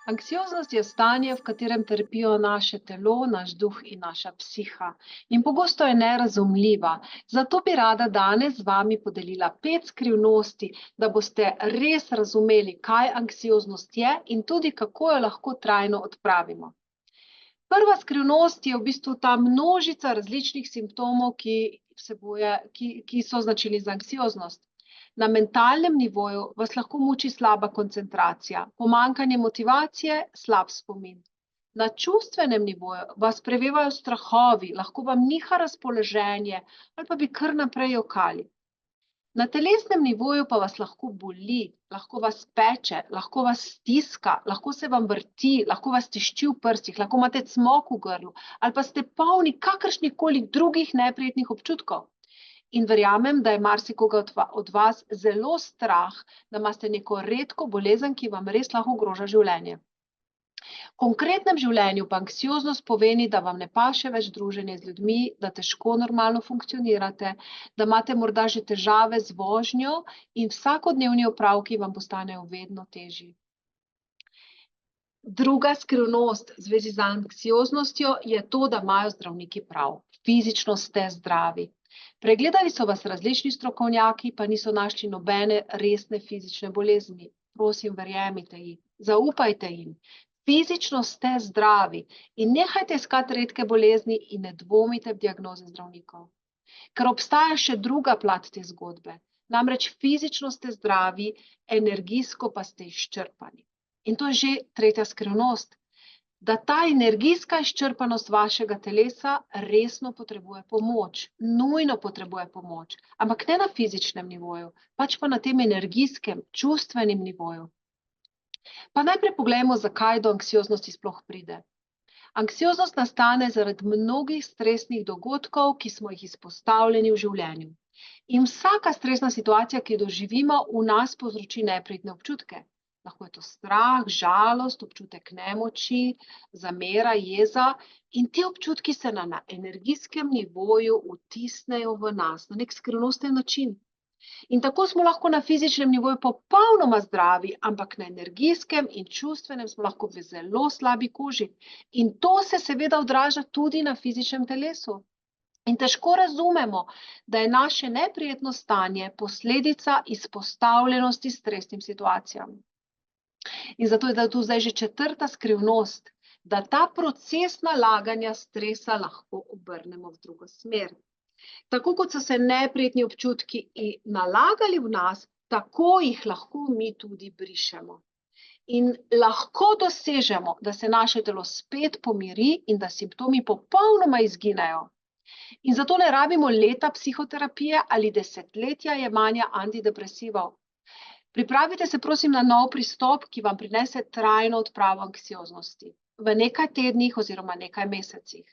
Anksioznost je stanje, v katerem trpijo naše telo, naš duh in naša psiha. In pogosto je nerazumljiva. Zato bi rada danes z vami podelila 5 skrivnosti, da boste res razumeli, kaj anksioznost je in tudi kako jo lahko trajno odpravimo. Prva skrivnost je v bistvu ta množica različnih simptomov, ki so značilni za anksioznost. Na mentalnem nivoju vas lahko muči slaba koncentracija, pomanjkanje motivacije, slab spomin. Na čustvenem nivoju vas prevevajo strahovi, lahko vam niha razpoloženje ali pa bi kar naprej jokali. Na telesnem nivoju pa vas lahko boli, lahko vas peče, lahko vas stiska, lahko se vam vrti, lahko vas tišči v prsih, lahko imate cmok v grlu ali pa ste polni kakršnihkoli drugih neprijetnih občutkov. In verjamem, da je marsikoga od vas zelo strah, da imate neko redko bolezen, ki vam res lahko ogroža življenje. V konkretnem življenju pa anksioznost pomeni, da vam ne paše več druženje z ljudmi, da težko normalno funkcionirate, da imate morda že težave z vožnjo in vsakodnevni opravki vam postanejo vedno težji. Druga skrivnost v zvezi z anksioznostjo je to, da imajo zdravniki prav. Fizično ste zdravi. Pregledali so vas različni strokovnjaki, pa niso našli nobene resne fizične bolezni. Prosim, verjemite jim, zaupajte jim. Fizično ste zdravi in nehajte iskati redke bolezni in ne dvomite v diagnoze zdravnikov. Ker obstaja še druga plat te zgodbe. Namreč fizično ste zdravi, energijsko pa ste izčrpani. In to je že tretja skrivnost. Da ta energijska izčrpanost vašega telesa resno potrebuje pomoč, nujno potrebuje pomoč, ampak ne na fizičnem nivoju, pač pa na tem energijskem, čustvenem nivoju. Pa najprej poglejmo, zakaj do anksioznosti sploh pride. Anksioznost nastane zaradi mnogih stresnih dogodkov, ki smo jih izpostavljeni v življenju. In vsaka stresna situacija, ki jo doživimo, v nas povzroči neprijetne občutke. Lahko je to strah, žalost, občutek nemoči, zamera, jeza in ti občutki se na energijskem nivoju vtisnejo v nas na nek skrivnosten način. In tako smo lahko na fizičnem nivoju popolnoma zdravi, ampak na energijskem in čustvenem smo lahko v zelo slabi koži. In to se seveda odraža tudi na fizičnem telesu. In težko razumemo, da je naše neprijetno stanje posledica izpostavljenosti stresnim situacijam. In zato je tu zdaj že četrta skrivnost, da ta proces nalaganja stresa lahko obrnemo v drugo smer. Tako kot so se neprijetni občutki nalagali v nas, tako jih lahko mi tudi brišemo. In lahko dosežemo, da se naše telo spet pomiri in da simptomi popolnoma izginejo. In zato ne rabimo leta psihoterapije ali desetletja jemanja antidepresivov. Pripravite se prosim na nov pristop, ki vam prinese trajno odpravo anksioznosti v nekaj tednih oziroma nekaj mesecih.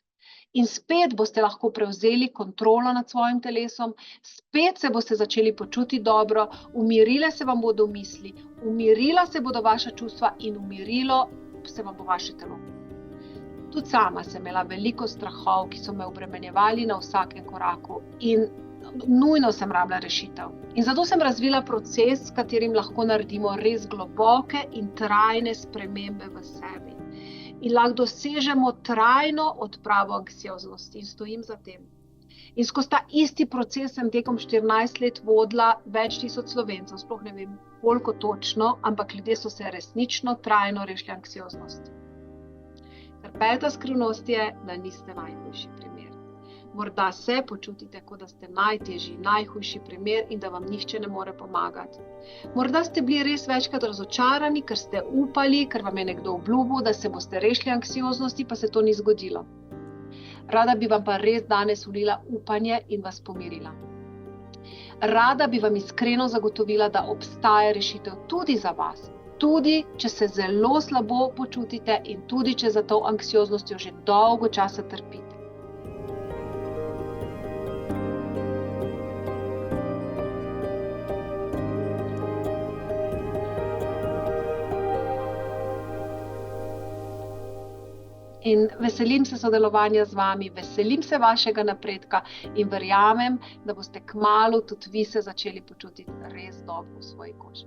In spet boste lahko prevzeli kontrolo nad svojim telesom, spet se boste začeli počutiti dobro, umirile se vam bodo misli, umirila se bodo vaša čustva in umirilo se vam bo vaše telo. Tudi sama sem imela veliko strahov, ki so me obremenjevali na vsakem koraku in nujno sem rabila rešitev. In zato sem razvila proces, s katerim lahko naredimo res globoke in trajne spremembe v sebi. In lahko dosežemo trajno odpravo anksioznosti in stojim za tem. In skozi ta isti proces sem tekom 14 let vodila več tisoč Slovencev, sploh ne vem koliko točno, ampak ljudje so se resnično trajno rešili anksioznosti. Ker peta skrivnost je, da niste najhujši primer. Morda se počutite, kot da ste najtežji, najhujši primer in da vam nihče ne more pomagati. Morda ste bili res večkrat razočarani, ker ste upali, ker vam je nekdo obljubil, da se boste rešili anksioznosti, pa se to ni zgodilo. Rada bi vam pa res danes vlila upanje in vas pomirila. Rada bi vam iskreno zagotovila, da obstaja rešitev tudi za vas. Tudi, če se zelo slabo počutite in tudi, če za to anksioznostjo že dolgo časa trpite. In veselim se sodelovanja z vami, veselim se vašega napredka in verjamem, da boste kmalu tudi vi se začeli počutiti res dobro v svoji koži.